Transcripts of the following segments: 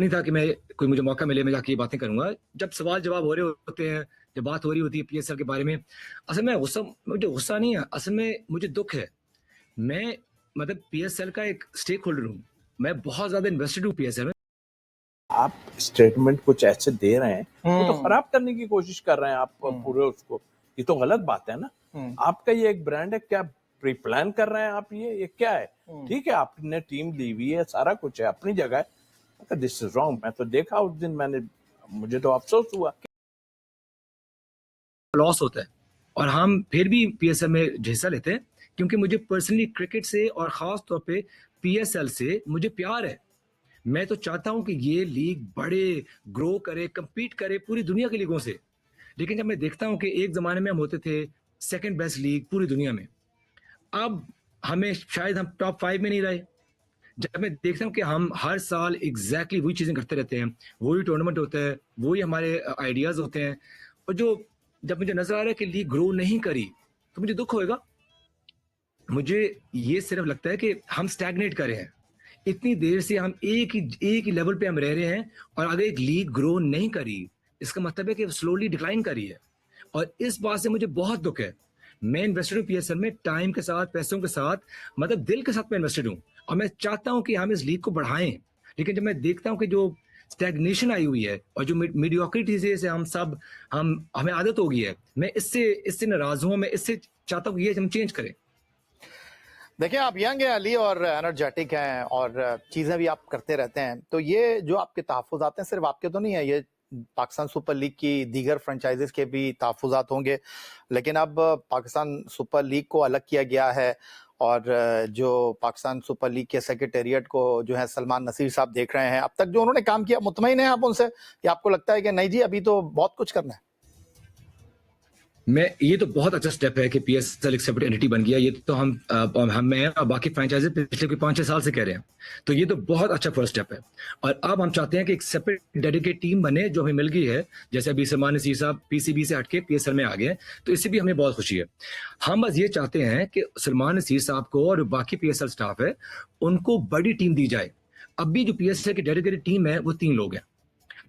नहीं था कि मैं कोई मुझे मौका मिले मैं जाके ये बातें करूंगा। जब सवाल जवाब हो रहे होते हैं, जब बात हो रही होती है पीएसएल के बारे में, असल में मुझे गुस्सा नहीं है, असल में मुझे दुख है। मैं मतलब पीएसएल का एक स्टेक होल्डर हूँ, मैं बहुत ज्यादा इन्वेस्टेड हूँ पीएसएल में। आप स्टेटमेंट कुछ ऐसे दे रहे हैं वो तो खराब करने की कोशिश कर रहे हैं आप पूरे उसको, ये तो गलत बात है ना। आपका ये एक ब्रांड है, क्या प्री प्लान कर रहे हैं आप? ये क्या है? ठीक है, आपने टीम दी हुई है, सारा कुछ है अपनी जगह है, दिस इज रॉन्ग। मैं तो देखा उस दिन, मुझे तो अफसोस हुआ। लॉस होता है और हम फिर भी पीएसएल में हिस्सा लेते हैं क्योंकि मुझे पर्सनली क्रिकेट से और खास तौर पे पीएसएल से मुझे प्यार है। मैं तो चाहता हूं कि ये लीग बढ़े, ग्रो करे, compete करे पूरी दुनिया की लीगों से। लेकिन जब मैं देखता हूं कि एक जमाने में हम होते थे सेकंड बेस्ट लीग पूरी दुनिया में, अब हमें शायद हम टॉप 5 में नहीं रहे। जब मैं देखता हूं कि हम हर साल एग्जैक्टली वही चीजें करते रहते हैं, वही टूर्नामेंट होता है, वही हमारे आइडियाज होते हैं, और जब मुझे नजर आ रहा है कि लीग ग्रो नहीं करी तो मुझे दुख होएगा। मुझे ये सिर्फ लगता है कि हम स्टैग्नेट कर रहे हैं, इतनी देर से हम एक ही लेवल पे हम रह रहे हैं, और अगर एक लीग ग्रो नहीं करी इसका मतलब है कि स्लोली डिक्लाइन करी है, और इस बात से मुझे बहुत दुख है। मैं इन्वेस्टेड हूँ पीएसएल में, टाइम के साथ, पैसों के साथ, मतलब दिल के साथ मैं इन्वेस्टेड हूँ, और मैं चाहता हूँ कि हम इस लीग को बढ़ाएं। लेकिन जब मैं देखता हूँ कि जो स्टैग्नेशन आई हुई है और जो मीडियोक्रिटी से हम हमें आदत हो गई है, मैं इससे नाराज हूँ। मैं इससे चाहता हूँ कि ये हम चेंज करें। देखिए, आप यंग हैं अली और एनर्जेटिक हैं और चीज़ें भी आप करते रहते हैं, तो ये जो आपके तहफ़्फ़ुज़ात हैं सिर्फ आपके तो नहीं है, ये पाकिस्तान सुपर लीग की दीगर फ्रेंचाइजीज के भी तहफ़्फ़ुज़ात होंगे। लेकिन अब पाकिस्तान सुपर लीग को अलग किया गया है और जो पाकिस्तान सुपर लीग के सेक्रेटेरिएट को जो है सलमान नसीर साहब देख रहे हैं। अब तक जो उन्होंने काम किया, मुतमईन हैं आप उनसे, या आपको लगता है कि नहीं जी अभी तो बहुत कुछ करना है? ये तो बहुत अच्छा स्टेप है कि पीएसएल एक सेपरेट एंटिटी बन गया। ये तो मैं और बाकी फ्रेंचाइजी पिछले कोई 5-6 साल से कह रहे हैं, तो ये तो बहुत अच्छा फर्स्ट स्टेप है। और अब हम चाहते हैं कि एक सेपरेट डेडिकेट टीम बने जो हमें मिल गई है, जैसे अभी सलमान नसीर साहब पीसीबी से हटके पीएसएल में आ गए, तो इससे भी हमें बहुत खुशी है। हम बस ये चाहते हैं कि सलमान नसीर साहब को और बाकी पीएसएल स्टाफ है उनको बड़ी टीम दी जाए। अब भी जो पीएसएल की डेडिकेटेड टीम है वो 3 लोग हैं।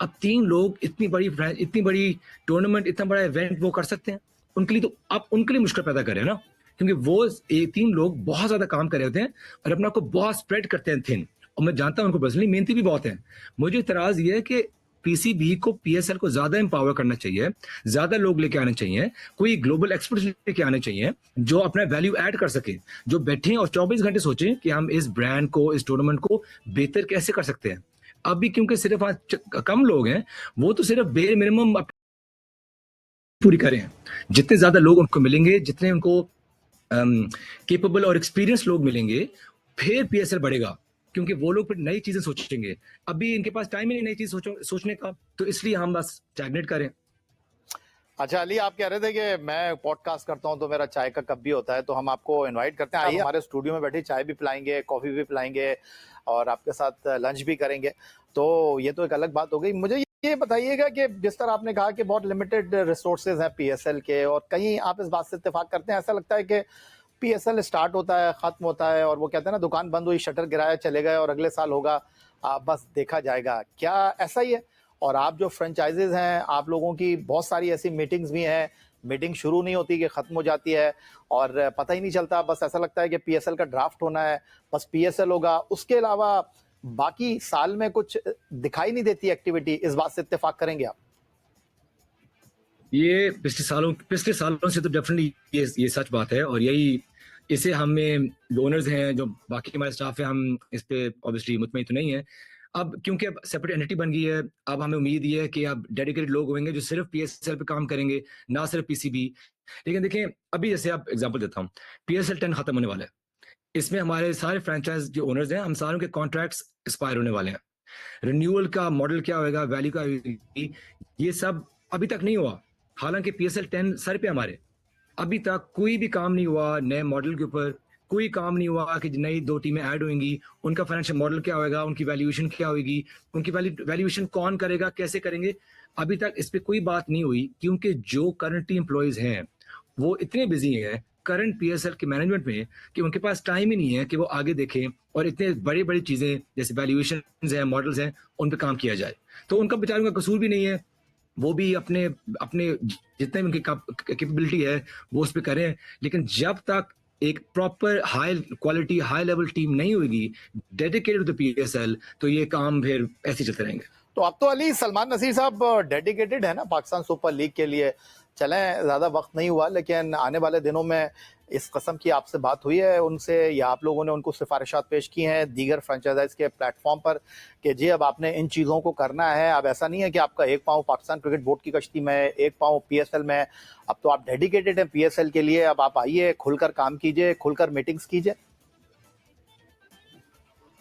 अब 3 लोग इतनी बड़ी टूर्नामेंट, इतना बड़ा इवेंट वो कर सकते हैं? उनके लिए तो आप उनके लिए मुश्किल पैदा करें ना, क्योंकि वो 3 लोग बहुत ज्यादा काम कर रहे होते हैं और अपना को बहुत स्प्रेड करते हैं थिन, और मैं जानता हूं उनको पर्सनली मेहनती भी बहुत है। मुझे इतराज ये है कि पीसीबी को पीएसएल को ज्यादा एम्पावर करना चाहिए, ज्यादा लोग लेके आने चाहिए, कोई ग्लोबल एक्सपर्ट लेके आने चाहिए जो अपना वैल्यू ऐड कर सके, जो बैठे और 24 घंटे सोचें कि हम इस ब्रांड को, इस टूर्नामेंट को बेहतर कैसे कर सकते हैं। अभी क्योंकि सिर्फ आज कम लोग हैं, वो तो सिर्फ बेर मिनिमम पूरी करें। जितने ज्यादा लोग उनको मिलेंगे, जितने उनको केपेबल और एक्सपीरियंस लोग मिलेंगे, फिर पीएसएल बढ़ेगा, क्योंकि वो लोग फिर नई चीजें सोचेंगे। अभी इनके पास टाइम ही नहीं नई चीज सोचने का, तो इसलिए हम बस स्टैग्नेट करें। अच्छा अली, आप कह रहे थे कि मैं पॉडकास्ट करता हूं तो मेरा चाय का कप भी होता है, तो हम आपको इनवाइट करते हैं, आइए हमारे स्टूडियो में बैठे, चाय भी पिलाएंगे, कॉफी भी पिलाएंगे और आपके साथ लंच भी करेंगे। तो ये तो एक अलग बात हो गई। मुझे ये बताइएगा कि जिस तरह आपने कहा कि बहुत लिमिटेड रिसोर्सेज हैं पीएसएल के, और कहीं आप इस बात से इत्तेफाक करते हैं, ऐसा लगता है कि पीएसएल स्टार्ट होता है, खत्म होता है, और वो कहते हैं ना, दुकान बंद हुई, शटर गिराया, चले गए और अगले साल होगा, बस देखा जाएगा, क्या ऐसा ही है? और आप जो फ्रेंचाइजीज हैं, आप लोगों की बहुत सारी ऐसी मीटिंग्स भी हैं, मीटिंग शुरू नहीं होती कि खत्म हो जाती है और पता ही नहीं चलता, बस ऐसा लगता है कि पीएसएल का ड्राफ्ट होना है, बस पीएसएल होगा, उसके अलावा बाकी साल में कुछ दिखाई नहीं देती एक्टिविटी। इस बात से इत्तेफाक करेंगे आप? ये पिछले सालों से तो डेफिनेटली ये सच बात है, और यही इसे हमें जो ओनर्स हैं, जो बाकी हमारे स्टाफ है, हम इस पे ऑब्वियसली मुतमईन तो नहीं है। अब क्योंकि अब सेपरेट एंटिटी बन गई है, अब हमें उम्मीद ये है कि अब डेडिकेटेड लोग होंगे जो सिर्फ पीएसएल पे काम करेंगे, ना सिर्फ पीसीबी। लेकिन देखें, अभी जैसे आप एग्जांपल देता हूँ, पीएसएल 10 खत्म होने वाला है। इसमें हमारे सारे फ्रेंचाइज जो ओनर्स हैं, हम सारों के कॉन्ट्रैक्ट्स एक्सपायर होने वाले हैं। रिन्यूअल का मॉडल क्या होगा, वैल्यू का, ये सब अभी तक नहीं हुआ। हालांकि पीएसएल 10 सर पे हमारे, अभी तक कोई भी काम नहीं हुआ नए मॉडल के ऊपर, कोई काम नहीं हुआ कि नई 2 टीमें ऐड होंगी, उनका फाइनेंशियल मॉडल क्या होगा, उनकी वैल्यूएशन क्या होगी, उनकी वैल्यूएशन कौन करेगा, कैसे करेंगे, अभी तक इस पे कोई बात नहीं हुई, क्योंकि जो करंटली एम्प्लॉयज हैं वो इतने बिजी हैं करंट पीएसएल के मैनेजमेंट में कि उनके पास टाइम ही नहीं है कि वो आगे देखें और इतने बड़ी बड़ी चीजें जैसे वैल्यूएशन हैं, मॉडल्स हैं, उन पे काम किया जाए। तो उनका बेचारों का कसूर भी नहीं है, वो भी अपने अपने जितने भी उनकी कैपेबिलिटी है वो उस पर करें, लेकिन जब तक एक proper high quality high level team नहीं होगी डेडिकेटेड टू द पीएसएल, तो ये काम फिर ऐसे चलते रहेंगे। तो अब तो अली सलमान नसीर साहब डेडिकेटेड है ना पाकिस्तान सुपर लीग के लिए, चलें ज़्यादा वक्त नहीं हुआ लेकिन आने वाले दिनों में इस कस्म की आपसे बात हुई है उनसे या आप लोगों ने उनको सिफारिशात पेश की हैं दीगर फ्रेंचाइज के प्लेटफॉर्म पर कि जी अब आपने इन चीज़ों को करना है, अब ऐसा नहीं है कि आपका एक पाँव पाकिस्तान क्रिकेट बोर्ड की कश्ती में एक पाँव पीएसएल में, अब तो आप डेडिकेटेड हैं पीएसएल के लिए, अब आप आइए खुलकर काम कीजिए, खुलकर मीटिंग्स कीजिए।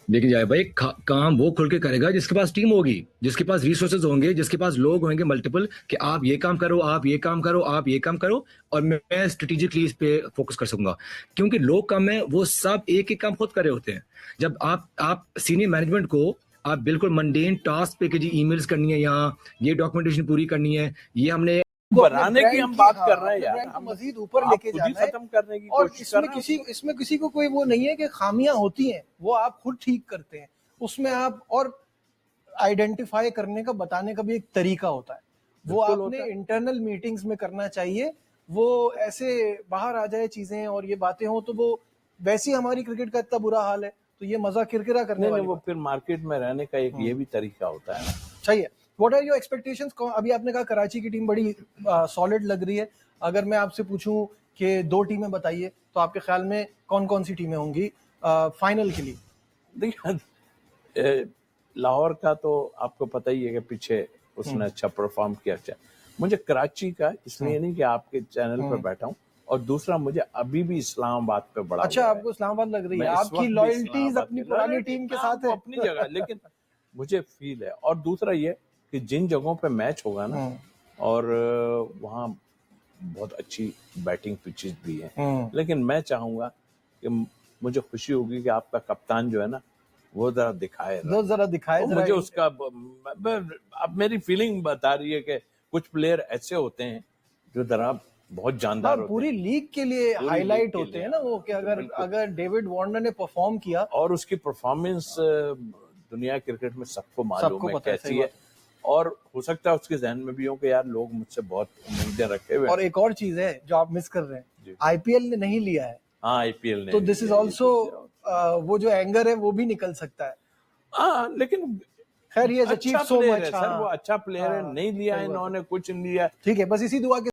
देखिए जाए भाई, काम वो खुल के करेगा जिसके पास टीम होगी, जिसके पास रिसोर्सेज होंगे, जिसके पास लोग होंगे मल्टीपल कि आप ये काम करो, आप ये काम करो, आप ये काम करो, और मैं स्ट्रेटेजिकली इस पे फोकस कर सकूंगा। क्योंकि लोग कम है, वो सब एक एक काम खुद कर रहे होते हैं। जब आप सीनियर मैनेजमेंट को आप बिल्कुल मंडेन टास्क पे कि जी ईमेल्स करनी है, यहाँ ये डॉक्यूमेंटेशन पूरी करनी है, ये हमने बढ़ाने की हम बात कर रहे हैं यार, हम मजीद ऊपर लेके जाना है, खत्म करने की और कोशिश कर रहे हैं। इसमें किसी को कोई वो नहीं है कि खामियां होती हैं वो आप खुद ठीक करते हैं, उसमें आप और आइडेंटिफाई करने का बताने का भी एक तरीका होता है, वो आपने इंटरनल मीटिंग्स में करना चाहिए। वो ऐसे बाहर आ जाए चीजें और ये बातें हो तो वो वैसी हमारी क्रिकेट का इतना बुरा हाल है तो ये मजा किरकिरा करने वाली वो फिर मार्केट में रहने का एक ये भी तरीका होता है। सही है। What are your expectations? अभी आपने कहा कराची की टीम बड़ी सॉलिड लग रही है, अगर मैं आपसे पूछूं कि 2 टीमें बताइए तो आपके ख्याल में कौन कौन सी टीमें होंगी फाइनल के लिए? देखिए लाहौर का तो आपको पता ही है कि पीछे उसने अच्छा परफॉर्म किया। अच्छा मुझे कराची का इसलिए नहीं कि आपके चैनल पर बैठा हूँ, और दूसरा मुझे अभी भी इस्लामाबाद पे बड़ा अच्छा आपको इस्लामाबाद लग रही है, आपकी लॉयल्टीज अपनी पुरानी टीम के साथ है अपनी जगह, लेकिन मुझे फील है। और दूसरा ये कि जिन जगहों पे मैच होगा ना, और वहाँ बहुत अच्छी बैटिंग पिचेस भी हैं, लेकिन मैं चाहूंगा कि मुझे खुशी होगी कि आपका कप्तान जो है ना वो जरा दिखाए मुझे उसका। अब मेरी फीलिंग बता रही है कि कुछ प्लेयर ऐसे होते हैं जो जरा बहुत जानदार होते हैं, पूरी लीग के लिए हाईलाइट होते हैं ना वो, कि अगर डेविड वार्नर ने परफॉर्म किया, और उसकी परफॉर्मेंस दुनिया क्रिकेट में सबको मालूम है कैसी है, और हो सकता है उसके जहन में भी हो कि यार लोग मुझसे बहुत उम्मीदें रखे हुए। और एक और चीज है जो आप मिस कर रहे हैं, आईपीएल ने नहीं लिया है। हाँ आईपीएल ने, तो दिस इज ऑल्सो वो जो एंगर है वो भी निकल सकता है। हाँ लेकिन खैर ये अचीव सो मच, सर वो अच्छा प्लेयर है, नहीं लिया इन्होंने, कुछ नहीं लिया। ठीक है, बस इसी दुआ के